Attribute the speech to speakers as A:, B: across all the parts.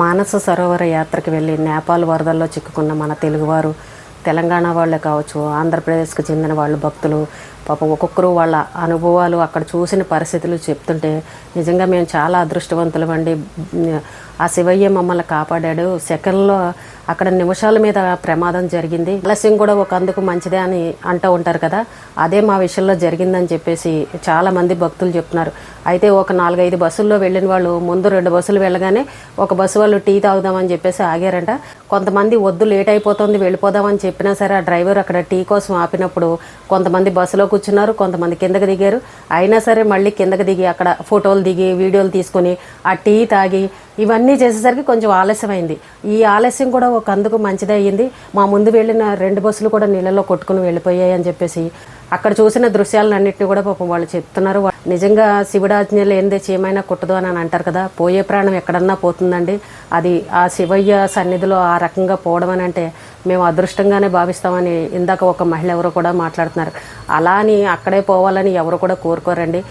A: మానస సరోవర యాత్రకు వెళ్ళి నేపాల్ వరదల్లో చిక్కుకున్న మన తెలుగువారు, తెలంగాణ వాళ్ళే కావచ్చు, ఆంధ్రప్రదేశ్కి చెందిన వాళ్ళు భక్తులు పాపం ఒక్కొక్కరు వాళ్ళ అనుభవాలు అక్కడ చూసిన పరిస్థితులు చెప్తుంటే నిజంగా మేము చాలా అదృష్టవంతులమండి. ఆ శివయ్య మమ్మల్ని కాపాడాడు. సెకండ్లో అక్కడ నిమిషాల మీద ప్రమాదం జరిగింది. ఆలస్యం కూడా ఒక అందుకు మంచిదే అని అంటూ ఉంటారు కదా, అదే మా విషయంలో జరిగిందని చెప్పేసి చాలామంది భక్తులు చెప్తున్నారు. అయితే ఒక 4-5 బస్సుల్లో వెళ్ళిన వాళ్ళు ముందు 2 బస్సులు వెళ్ళగానే ఒక బస్సు వాళ్ళు టీ తాగుదామని చెప్పేసి ఆగారంట. కొంతమంది వద్దు లేట్ అయిపోతుంది వెళ్ళిపోదామని చెప్పినా సరే ఆ డ్రైవర్ అక్కడ టీ కోసం ఆపినప్పుడు కొంతమంది బస్సులో కూర్చున్నారు, కొంతమంది కిందకి దిగారు. అయినా సరే మళ్ళీ కిందకి దిగి అక్కడ ఫోటోలు దిగి వీడియోలు తీసుకొని ఆ టీ తాగి ఇవన్నీ చేసేసరికి కొంచెం ఆలస్యమైంది. ఈ ఆలస్యం కూడా ఒక అందుకు మంచిదే అయ్యింది. మా ముందు వెళ్ళిన 2 బస్సులు కూడా నీళ్ళలో కొట్టుకుని వెళ్ళిపోయాయి అని చెప్పేసి అక్కడ చూసిన దృశ్యాలన్నింటినీ కూడా పాపం వాళ్ళు చెప్తున్నారు. నిజంగా శివుడాజ్ఞ లేనిదే చీమైనా కుట్టదు అని అంటారు కదా, పోయే ప్రాణం ఎక్కడన్నా పోతుందండి. అది ఆ శివయ్య సన్నిధిలో ఆ రకంగా పోవడం అని అంటే మేము అదృష్టంగానే భావిస్తామని ఇందాక ఒక మహిళ ఎవరో కూడా మాట్లాడుతున్నారు. అలా అని అక్కడే పోవాలని ఎవరు కూడా కోరుకోరండి.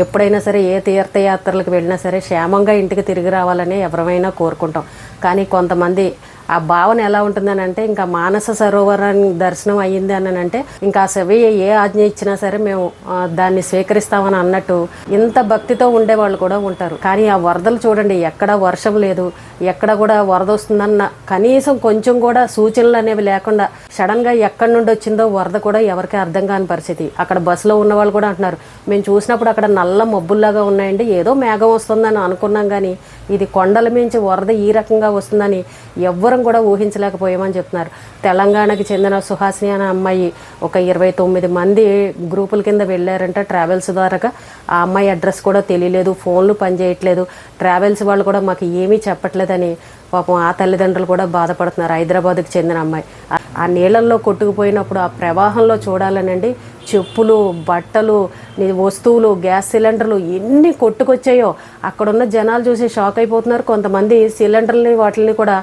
A: ఎప్పుడైనా సరే ఏ తీర్థయాత్రలకు వెళ్ళినా సరే క్షేమంగా ఇంటికి తిరిగి రావాలని ఎవరైనా కోరుకుంటాం. కానీ కొంతమంది ఆ భావన ఎలా ఉంటుందని అంటే ఇంకా మానస సరోవరాన్ని దర్శనం అయ్యింది అని అంటే ఇంకా శివయ్య ఏ ఆజ్ఞ ఇచ్చినా సరే మేము దాన్ని స్వీకరిస్తామని అన్నట్టు ఇంత భక్తితో ఉండేవాళ్ళు కూడా ఉంటారు. కానీ ఆ వరదలు చూడండి, ఎక్కడ వర్షం లేదు, ఎక్కడ కూడా వరద వస్తుందన్న కనీసం కొంచెం కూడా సూచనలు అనేవి లేకుండా సడన్గా ఎక్కడి నుండి వచ్చిందో వరద కూడా ఎవరికి అర్థం కాని పరిస్థితి. అక్కడ బస్సులో ఉన్న వాళ్ళు కూడా అంటున్నారు, మేము చూసినప్పుడు అక్కడ నల్ల మబ్బుల్లాగా ఉన్నాయండి, ఏదో మేఘం వస్తుందని అనుకున్నాం, కానీ ఇది కొండల మించి వరద ఈ రకంగా వస్తుందని ఎవ్వరం కూడా ఊహించలేకపోయామని చెప్తున్నారు. తెలంగాణకి చెందిన సుహాసిని అనే అమ్మాయి ఒక 29 మంది గ్రూపుల కింద వెళ్ళారంట ట్రావెల్స్ ద్వారా. ఆ అమ్మాయి అడ్రస్ కూడా తెలియలేదు, ఫోన్లు పనిచేయట్లేదు, ట్రావెల్స్ వాళ్ళు కూడా మాకు ఏమీ చెప్పట్లేదని పాపం ఆ తల్లిదండ్రులు కూడా బాధపడుతున్నారు. హైదరాబాద్కి చెందిన అమ్మాయి ఆ నీళ్ళల్లో కొట్టుకుపోయినప్పుడు ఆ ప్రవాహంలో చూడాలనండి, చెప్పులు, బట్టలు, వస్తువులు, గ్యాస్ సిలిండర్లు ఎన్ని కొట్టుకొచ్చాయో అక్కడున్న జనాలు చూసి షాక్ అయిపోతున్నారు. కొంతమంది సిలిండర్ని వాటిని కూడా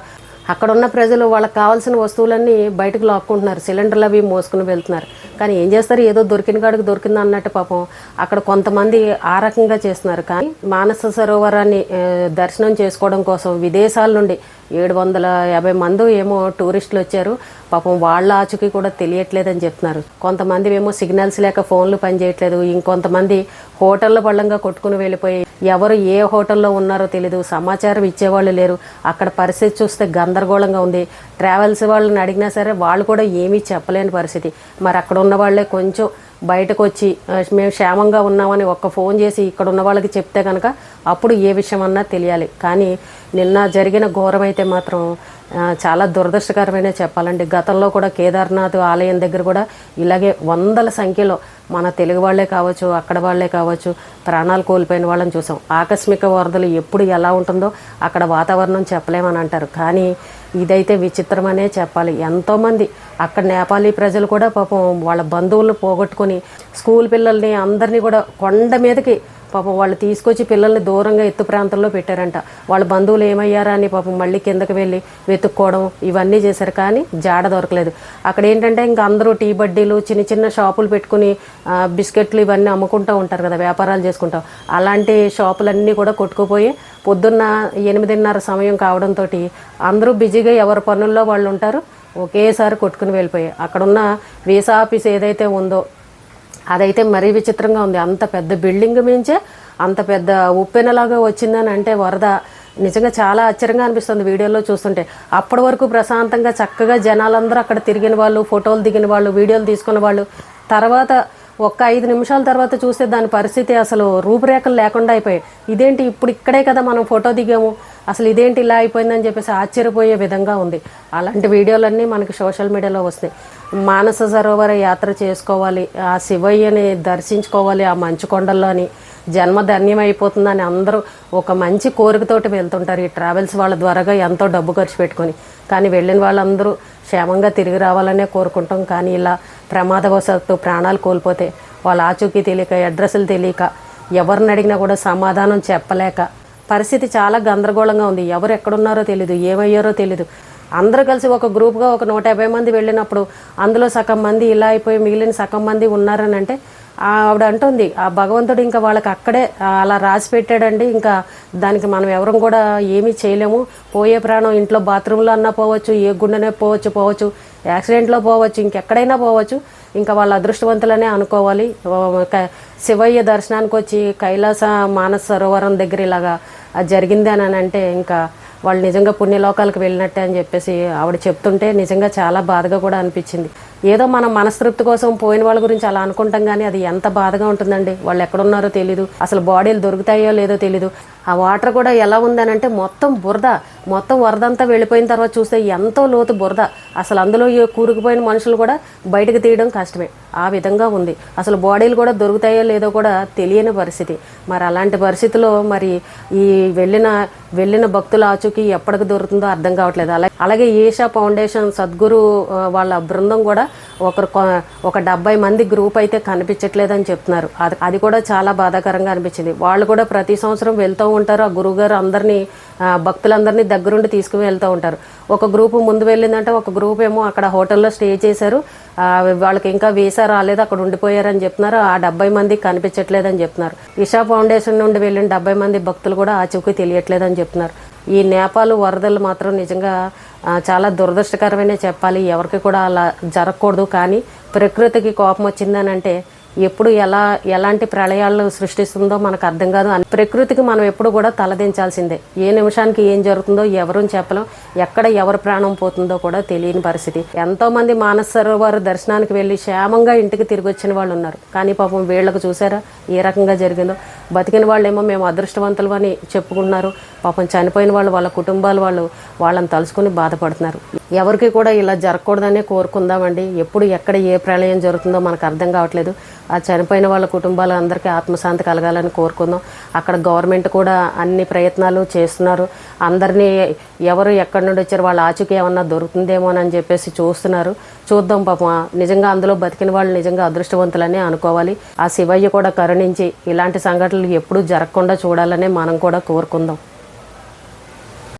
A: అక్కడున్న ప్రజలు వాళ్ళకి కావాల్సిన వస్తువులన్నీ బయటకు లాక్కుంటున్నారు, సిలిండర్లు అవి మోసుకుని వెళ్తున్నారు. కానీ ఏం చేస్తారు, ఏదో దొరికిన కాడికి దొరికింది అన్నట్టు పాపం అక్కడ కొంతమంది ఆ రకంగా చేస్తున్నారు. కానీ మానస సరోవరాన్ని దర్శనం చేసుకోవడం కోసం విదేశాల నుండి 750 మంది ఏమో టూరిస్టులు వచ్చారు. పాపం వాళ్ళ ఆచూకీ కూడా తెలియట్లేదని చెప్తున్నారు. కొంతమంది ఏమో సిగ్నల్స్ లేక ఫోన్లు పనిచేయట్లేదు, ఇంకొంతమంది హోటళ్ళ పళ్ళంగా కొట్టుకుని వెళ్ళిపోయి ఎవరు ఏ హోటల్లో ఉన్నారో తెలీదు, సమాచారం ఇచ్చేవాళ్ళు లేరు. అక్కడ పరిస్థితి చూస్తే గందరగోళంగా ఉంది. ట్రావెల్స్ వాళ్ళని అడిగినా సరే వాళ్ళు కూడా ఏమీ చెప్పలేని పరిస్థితి. మరి అక్కడ ఉన్న వాళ్ళే కొంచెం బయటకు వచ్చి మేము క్షేమంగా ఉన్నామని ఒక్క ఫోన్ చేసి ఇక్కడ ఉన్న వాళ్ళకి చెప్తే కనుక అప్పుడు ఏ విషయం అన్నా తెలియాలి. కానీ నిన్న జరిగిన ఘోరం అయితే మాత్రం చాలా దురదృష్టకరమైన చెప్పాలండి. గతంలో కూడా కేదార్నాథ్ ఆలయం దగ్గర కూడా ఇలాగే వందల సంఖ్యలో మన తెలుగు వాళ్ళే కావచ్చు, అక్కడ వాళ్ళే కావచ్చు, ప్రాణాలు కోల్పోయిన వాళ్ళని చూసాం. ఆకస్మిక వరదలు ఎప్పుడు ఎలా ఉంటుందో అక్కడ వాతావరణం చెప్పలేమని అంటారు. కానీ ఇదైతే విచిత్రమనే చెప్పాలి. ఎంతోమంది అక్కడ నేపాలీ ప్రజలు కూడా పాపం వాళ్ళ బంధువులను పోగొట్టుకొని స్కూల్ పిల్లల్ని అందరినీ కూడా కొండ మీదకి పాపం వాళ్ళు తీసుకొచ్చి పిల్లల్ని దూరంగా ఎత్తు ప్రాంతంలో పెట్టారంట. వాళ్ళ బంధువులు ఏమయ్యారా అని పాపం మళ్ళీ కిందకి వెళ్ళి వెతుక్కోవడం ఇవన్నీ చేశారు, కానీ జాడ దొరకలేదు. అక్కడ ఏంటంటే ఇంకా అందరూ టీ బడ్డీలు, చిన్న చిన్న షాపులు పెట్టుకుని బిస్కెట్లు ఇవన్నీ అమ్ముకుంటూ ఉంటారు కదా, వ్యాపారాలు చేసుకుంటాం. అలాంటి షాపులన్నీ కూడా కొట్టుకుపోయి పొద్దున్న 8:30 సమయం కావడంతో అందరూ బిజీగా ఎవరి పనుల్లో వాళ్ళు ఉంటారు, ఒకేసారి కొట్టుకుని వెళ్ళిపోయాయి. అక్కడున్న వీసా ఆఫీస్ ఏదైతే ఉందో అదైతే మరీ విచిత్రంగా ఉంది. అంత పెద్ద బిల్డింగ్ మించే అంత పెద్ద ఉప్పెనలాగా వచ్చిందని అంటే వరద నిజంగా చాలా ఆశ్చర్యంగా అనిపిస్తుంది వీడియోలో చూస్తుంటే. అప్పటి వరకు ప్రశాంతంగా చక్కగా జనాలందరూ అక్కడ తిరిగిన వాళ్ళు, ఫోటోలు దిగిన వాళ్ళు, వీడియోలు తీసుకున్న వాళ్ళు, తర్వాత ఒక్క 5 నిమిషాల తర్వాత చూస్తే దాని పరిస్థితి అసలు రూపురేఖలు లేకుండా అయిపోయాయి. ఇదేంటి ఇప్పుడు ఇక్కడే కదా మనం ఫోటో దిగాము, అసలు ఇదేంటి ఇలా అయిపోయిందని చెప్పేసి ఆశ్చర్యపోయే విధంగా ఉంది. అలాంటి వీడియోలన్నీ మనకి సోషల్ మీడియాలో వస్తాయి. మానస సరోవర యాత్ర చేసుకోవాలి, ఆ శివయ్యని దర్శించుకోవాలి ఆ మంచు కొండల్లో అని, జన్మ ధన్యం అయిపోతుందని అందరూ ఒక మంచి కోరికతోటి వెళ్తుంటారు ఈ ట్రావెల్స్ వాళ్ళ ద్వారాగా ఎంతో డబ్బు ఖర్చు పెట్టుకొని. కానీ వెళ్ళిన వాళ్ళందరూ క్షేమంగా తిరిగి రావాలనే కోరుకుంటాం. కానీ ఇలా ప్రమాదవశాత్తు ప్రాణాలు కోల్పోతే వాళ్ళ ఆచూకీ తెలియక, అడ్రస్లు తెలియక, ఎవరిని అడిగినా కూడా సమాధానం చెప్పలేక పరిస్థితి చాలా గందరగోళంగా ఉంది. ఎవరు ఎక్కడున్నారో తెలీదు, ఏమయ్యారో తెలీదు. అందరూ కలిసి ఒక గ్రూప్గా ఒక 150 మంది వెళ్ళినప్పుడు అందులో సగం మంది ఇలా అయిపోయి మిగిలిన సగం మంది ఉన్నారని అంటే ఆవిడ అంటుంది ఆ భగవంతుడు ఇంకా వాళ్ళకి అక్కడే అలా రాసి పెట్టాడండి, ఇంకా దానికి మనం ఎవరం కూడా ఏమీ చేయలేము. పోయే ప్రాణం ఇంట్లో బాత్రూంలో అన్నా పోవచ్చు, ఏ గుండెనే పోవచ్చు, యాక్సిడెంట్లో పోవచ్చు, ఇంకెక్కడైనా పోవచ్చు. ఇంకా వాళ్ళ అదృష్టవంతులనే అనుకోవాలి. శివయ్య దర్శనానికి వచ్చి కైలాస మానస సరోవరం దగ్గర ఇలాగా జరిగింది అని అంటే ఇంకా వాళ్ళు నిజంగా పుణ్యలోకాలకు వెళ్ళినట్టే అని చెప్పేసి ఆవిడ చెప్తుంటే నిజంగా చాలా బాధగా కూడా అనిపించింది. ఏదో మనం మనస్తృప్తి కోసం పోయిన వాళ్ళ గురించి అలా అనుకుంటాం, కానీ అది ఎంత బాధగా ఉంటుందండి. వాళ్ళు ఎక్కడున్నారో తెలీదు, అసలు బాడీలు దొరుకుతాయో లేదో తెలీదు. ఆ వాటర్ కూడా ఎలా ఉందనంటే మొత్తం బురద, మొత్తం వరదంతా వెళ్ళిపోయిన తర్వాత చూస్తే ఎంతో లోతు బురద. అసలు అందులో కూరుకుపోయిన మనుషులు కూడా బయటకు తీయడం కష్టమే, ఆ విధంగా ఉంది. అసలు బాడీలు కూడా దొరుకుతాయో లేదో కూడా తెలియని పరిస్థితి. మరి అలాంటి పరిస్థితిలో మరి ఈ వెళ్ళిన భక్తుల ఆచూకీ ఎప్పటికి దొరుకుతుందో అర్థం కావట్లేదు. అలాగే ఈషా ఫౌండేషన్ సద్గురు వాళ్ళ బృందం కూడా ఒక 70 మంది గ్రూప్ అయితే కనిపించట్లేదని చెప్తున్నారు. అది కూడా చాలా బాధాకరంగా అనిపించింది. వాళ్ళు కూడా ప్రతి సంవత్సరం వెళ్తూ ఉంటారు. ఆ గురువుగారు అందరినీ భక్తులందరినీ దగ్గరుండి తీసుకువెళ్తూ ఉంటారు. ఒక గ్రూపు ముందు వెళ్ళిందంటే ఒక గ్రూప్ ఏమో అక్కడ హోటల్లో స్టే చేశారు, వాళ్ళకి ఇంకా వీసా రాలేదు, అక్కడ ఉండిపోయారని చెప్తున్నారు. ఆ 70 మందికి కనిపించట్లేదని చెప్తున్నారు. ఇషా ఫౌండేషన్ నుండి వెళ్ళిన 70 మంది భక్తులు కూడా ఆచూకీ తెలియట్లేదని చెప్తున్నారు. ఈ నేపాల్ వరదలు మాత్రం నిజంగా చాలా దురదృష్టకరమనే చెప్పాలి. ఎవరికి కూడా అలా జరగకూడదు. కానీ ప్రకృతికి కోపం వచ్చిందని అంటే ఎప్పుడు ఎలాంటి ప్రళయాలు సృష్టిస్తుందో మనకు అర్థం కాదు. ప్రకృతికి మనం ఎప్పుడు కూడా తలదించాల్సిందే. ఏ నిమిషానికి ఏం జరుగుతుందో ఎవరూ చెప్పలేం, ఎక్కడ ఎవరి ప్రాణం పోతుందో కూడా తెలియని పరిస్థితి. ఎంతో మంది మానస సరోవర్ దర్శనానికి వెళ్ళి క్షేమంగా ఇంటికి తిరిగి వచ్చిన వాళ్ళు ఉన్నారు. కానీ పాపం వీళ్ళకు చూసారా ఏ రకంగా జరిగిందో. బతికిన వాళ్ళేమో మేము అదృష్టవంతులు అని చెప్పుకున్నారు. పాపం చనిపోయిన వాళ్ళు వాళ్ళ కుటుంబాలు వాళ్ళని తలుచుకుని బాధపడుతున్నారు. ఎవరికి కూడా ఇలా జరగకూడదనే కోరుకుందామండి. ఎప్పుడు ఎక్కడ ఏ ప్రళయం జరుగుతుందో మనకు అర్థం కావట్లేదు. ఆ చనిపోయిన వాళ్ళ కుటుంబాలు అందరికీ ఆత్మశాంతి కలగాలని కోరుకుందాం. అక్కడ గవర్నమెంట్ కూడా అన్ని ప్రయత్నాలు చేస్తున్నారు. అందరినీ ఎవరు ఎక్కడి నుండి వచ్చారు వాళ్ళ ఆచూకీ ఏమన్నా దొరుకుతుందేమో అని చెప్పేసి చూస్తున్నారు. చూద్దాం. పాపం నిజంగా అందులో బతికిన వాళ్ళు నిజంగా అదృష్టవంతులనే అనుకోవాలి. ఆ శివయ్య కూడా కరుణించి ఇలాంటి సంఘటనలు ఎప్పుడూ జరగకుండా చూడాలనే మనం కూడా కోరుకుందాం.